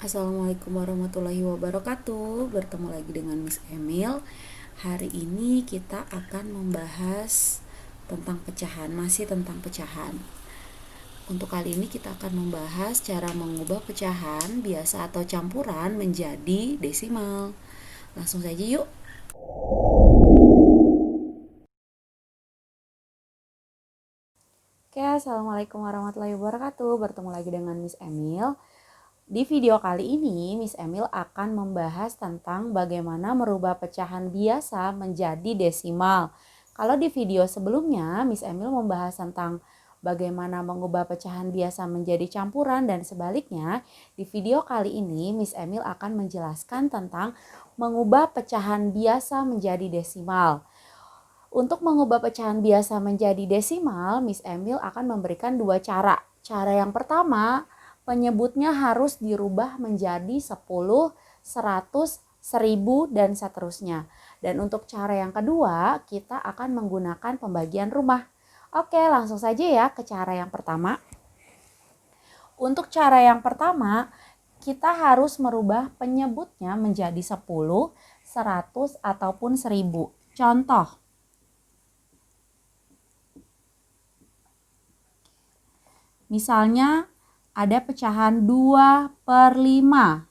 Assalamualaikum warahmatullahi wabarakatuh. Bertemu lagi dengan Miss Emil. Hari ini kita akan membahas tentang pecahan, masih tentang pecahan. Untuk kali ini kita akan membahas cara mengubah pecahan biasa atau campuran menjadi desimal. Langsung saja yuk. Oke, assalamualaikum warahmatullahi wabarakatuh. Bertemu lagi dengan Miss Emil. Di video kali ini, Miss Emil akan membahas tentang bagaimana merubah pecahan biasa menjadi desimal. Kalau di video sebelumnya, Miss Emil membahas tentang bagaimana mengubah pecahan biasa menjadi campuran dan sebaliknya. Di video kali ini, Miss Emil akan menjelaskan tentang mengubah pecahan biasa menjadi desimal. Untuk mengubah pecahan biasa menjadi desimal, Miss Emil akan memberikan dua cara. Cara yang pertama, penyebutnya harus dirubah menjadi 10, 100, 1000 dan seterusnya. Dan untuk cara yang kedua, kita akan menggunakan pembagian rumah. Oke, langsung saja ya ke cara yang pertama. Untuk cara yang pertama, kita harus merubah penyebutnya menjadi 10, 100 ataupun 1000. Contoh, misalnya ada pecahan 2/5.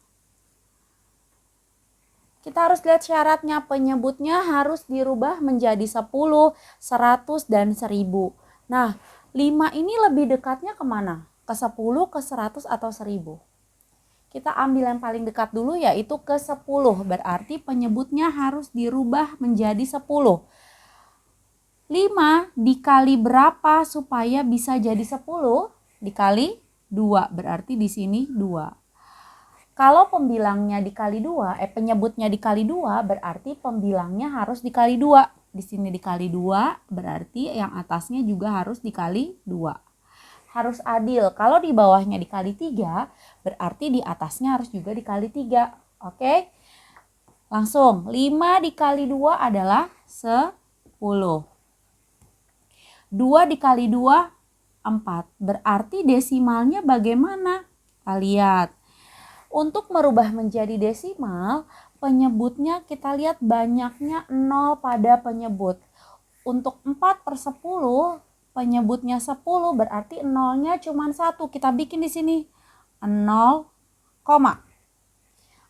Kita harus lihat syaratnya, penyebutnya harus dirubah menjadi 10, 100, dan 1000. Nah, 5 ini lebih dekatnya kemana? Ke 10, ke 100, atau 1000? Kita ambil yang paling dekat dulu, yaitu ke 10. Berarti penyebutnya harus dirubah menjadi 10. 5 dikali berapa supaya bisa jadi 10? Dikali 2, berarti di sini 2. Kalau pembilangnya dikali 2, penyebutnya dikali 2, berarti pembilangnya harus dikali 2. Di sini dikali 2, berarti yang atasnya juga harus dikali 2. Harus adil. Kalau di bawahnya dikali 3, berarti di atasnya harus juga dikali 3. Oke? Langsung, 5 dikali 2 adalah 10. 2 dikali 2, 4. Berarti desimalnya bagaimana? Kita lihat. Untuk merubah menjadi desimal, penyebutnya kita lihat banyaknya 0 pada penyebut. Untuk 4/10, penyebutnya 10, berarti 0-nya cuma 1. Kita bikin di sini 0,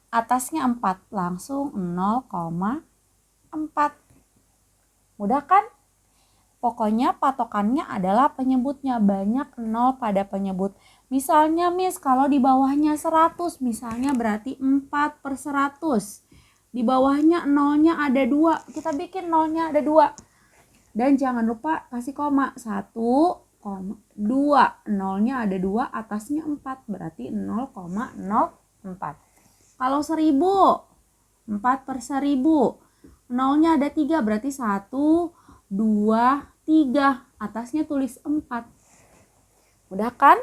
atasnya 4, langsung 0,4. Mudah kan? Pokoknya patokannya adalah penyebutnya, banyak 0 pada penyebut. Misalnya Miss, kalau di bawahnya 100, misalnya berarti 4/100. Di bawahnya 0-nya ada 2, kita bikin 0-nya ada 2. Dan jangan lupa kasih koma, 1, 2. 0-nya ada 2, atasnya 4, berarti 0,04. Kalau 1000, 4/1000. 0-nya ada 3, berarti 1, 2, 3, atasnya tulis 4. Mudah kan?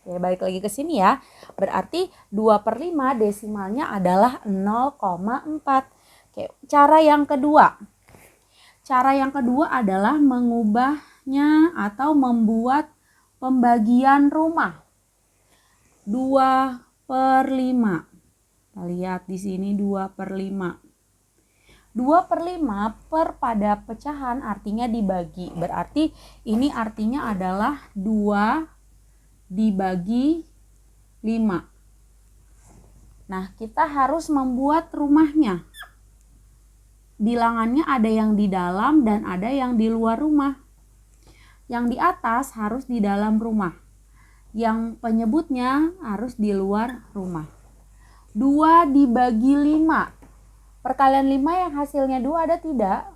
Oke, balik lagi ke sini ya. Berarti 2/5 desimalnya adalah 0,4. Oke, cara yang kedua. Cara yang kedua adalah mengubahnya atau membuat pembagian rumah. 2/5. Kita lihat di sini 2/5. 2/5 per pada pecahan artinya dibagi. Berarti ini artinya adalah 2 dibagi 5. Nah, kita harus membuat rumahnya. Bilangannya ada yang di dalam dan ada yang di luar rumah. Yang di atas harus di dalam rumah. Yang penyebutnya harus di luar rumah. 2 dibagi 5. Perkalian 5 yang hasilnya 2 ada tidak?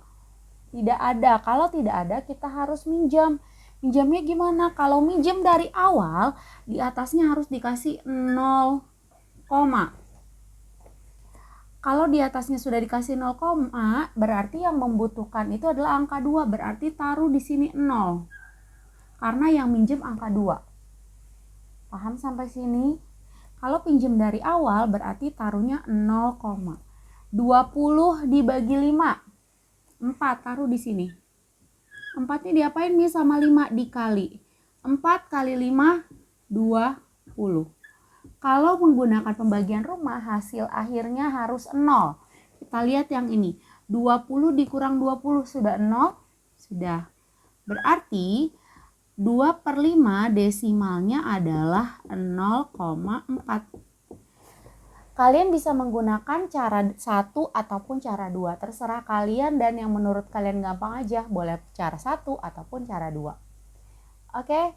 Tidak ada. Kalau tidak ada, kita harus minjam. Minjamnya gimana? Kalau minjam dari awal, di atasnya harus dikasih 0, kalau di atasnya sudah dikasih 0, berarti yang membutuhkan itu adalah angka 2. Berarti taruh di sini 0. Karena yang minjem angka 2. Paham sampai sini? Kalau pinjam dari awal, berarti taruhnya 0, 20 dibagi 5. 4 taruh di sini. 4-nya diapain nih sama 5? Dikali. 4 kali 5, 20. Kalau menggunakan pembagian rumah, hasil akhirnya harus 0. Kita lihat yang ini. 20 dikurang 20 sudah 0? Sudah. Berarti 2/5 desimalnya adalah 0,4. Kalian bisa menggunakan cara 1 ataupun cara 2. Terserah kalian dan yang menurut kalian gampang aja. Boleh cara 1 ataupun cara 2. Oke,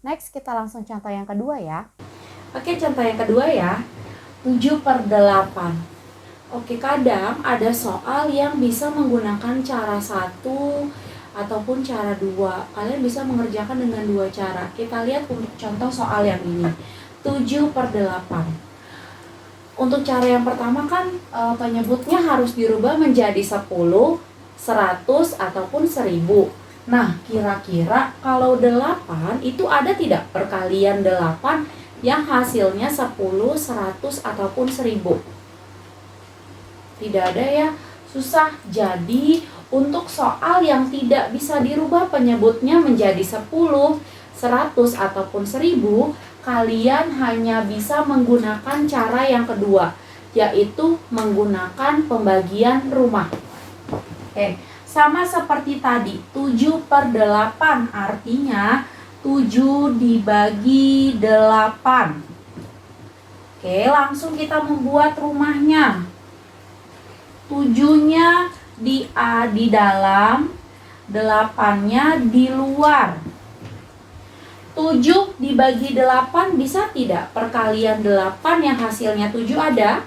next kita langsung contoh yang kedua ya. Oke, contoh yang kedua ya. 7/8. Oke, kadang ada soal yang bisa menggunakan cara 1 ataupun cara 2. Kalian bisa mengerjakan dengan 2 cara. Kita lihat untuk contoh soal yang ini. 7/8. Untuk cara yang pertama kan penyebutnya harus dirubah menjadi 10, 100, ataupun 1000. Nah, kira-kira kalau 8 itu ada tidak perkalian 8 yang hasilnya 10, 100, ataupun 1000? Tidak ada ya, susah. Jadi untuk soal yang tidak bisa dirubah penyebutnya menjadi 10, 100, ataupun 1000, kalian hanya bisa menggunakan cara yang kedua, yaitu menggunakan pembagian rumah. Oke, sama seperti tadi, 7/8 artinya 7 dibagi 8. Oke, langsung kita membuat rumahnya. 7-nya di dalam, 8-nya di luar. 7 dibagi 8 bisa tidak? Perkalian 8 yang hasilnya 7 ada?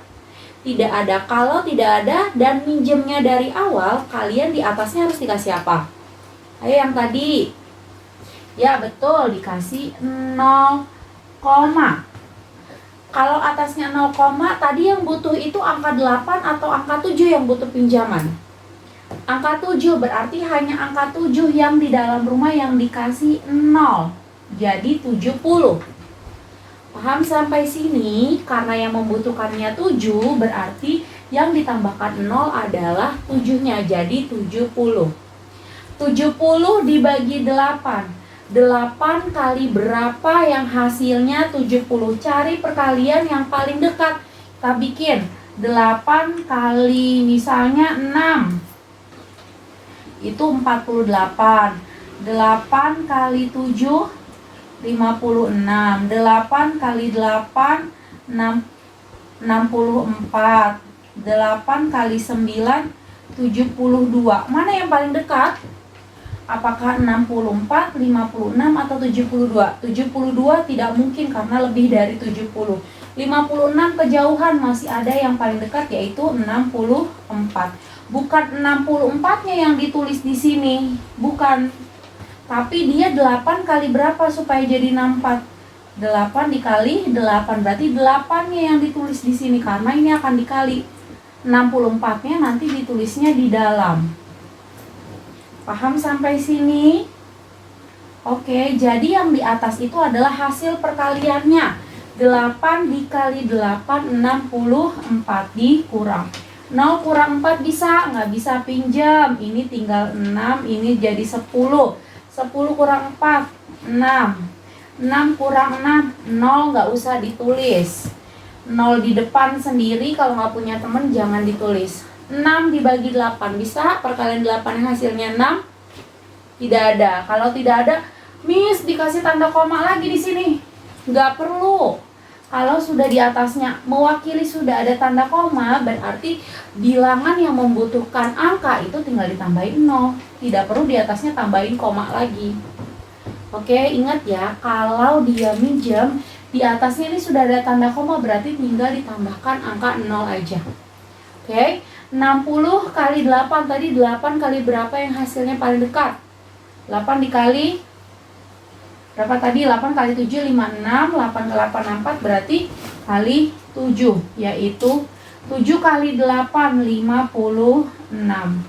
Tidak ada. Kalau tidak ada dan minjemnya dari awal, kalian di atasnya harus dikasih apa? Ayo yang tadi. Ya betul, dikasih 0, kalau atasnya 0, tadi yang butuh itu angka 8 atau angka 7 yang butuh pinjaman? Angka 7, berarti hanya angka 7 yang di dalam rumah yang dikasih 0. Jadi 70. Paham sampai sini? Karena yang membutuhkannya 7, berarti yang ditambahkan 0 adalah 7-nya. Jadi 70. 70 dibagi 8. 8 kali berapa yang hasilnya 70? Cari perkalian yang paling dekat. Kita bikin 8 kali misalnya 6. Itu 48. 8 kali 7, 56. 8 kali 8, 64. 8 kali 9, 72. Mana yang paling dekat? Apakah 64, 56, atau 72? 72 tidak mungkin karena lebih dari 70. 56 kejauhan, masih ada yang paling dekat yaitu 64. Bukan 64-nya yang ditulis di sini, bukan. Tapi dia 8 kali berapa supaya jadi 64? 8 dikali 8, berarti 8-nya yang ditulis di sini karena ini akan dikali. 64-nya nanti ditulisnya di dalam. Paham sampai sini? Oke, jadi yang di atas itu adalah hasil perkaliannya. 8 dikali 8, 64 dikurang. 0 kurang 4 bisa? Nggak bisa pinjam. Ini tinggal 6, ini jadi 10. 10 kurang 4, 6. 6 kurang 6, 0 nggak usah ditulis. 0 di depan sendiri, kalau nggak punya temen jangan ditulis. 6 dibagi 8 bisa? Perkalian 8 yang hasilnya 6? Tidak ada. Kalau tidak ada, Miss dikasih tanda koma lagi di sini. Nggak perlu. Kalau sudah di atasnya mewakili sudah ada tanda koma, berarti bilangan yang membutuhkan angka itu tinggal ditambahin 0. Tidak perlu di atasnya tambahin koma lagi. Oke, ingat ya, kalau dia minjem, di atasnya ini sudah ada tanda koma, berarti tinggal ditambahkan angka 0 aja. Oke, 60 kali 8, tadi 8 kali berapa yang hasilnya paling dekat? 8 dikali berapa tadi? 8 kali 7, 56. 8 kali 8, 64, berarti kali 7, yaitu 7 kali 8, 56.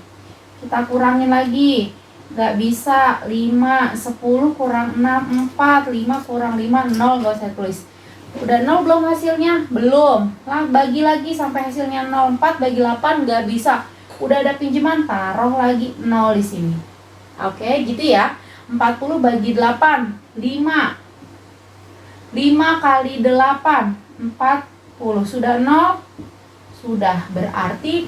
Kita kurangin lagi, nggak bisa. 5, 10 kurang 6, 4. 5 kurang 5, 0, nggak usah tulis. Udah 0 belum hasilnya? Belum. Lah, bagi lagi sampai hasilnya 0. 4 bagi 8 nggak bisa. Udah ada pinjaman, taruh lagi 0 di sini. Oke, gitu ya. 40 bagi 8, 5. 5 kali 8, 40. Sudah 0? Sudah, berarti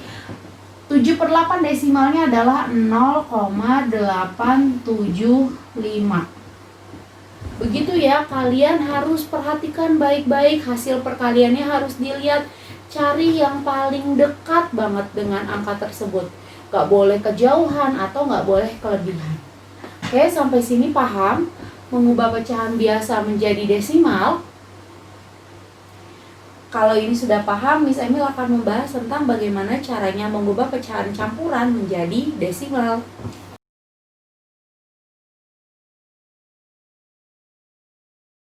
7/8 desimalnya adalah 0,875. Begitu ya, kalian harus perhatikan baik-baik, hasil perkaliannya harus dilihat. Cari yang paling dekat banget dengan angka tersebut. Gak boleh kejauhan atau gak boleh kelebihan. Oke, sampai sini paham? Mengubah pecahan biasa menjadi desimal. Kalau ini sudah paham, Miss Emil akan membahas tentang bagaimana caranya mengubah pecahan campuran menjadi desimal.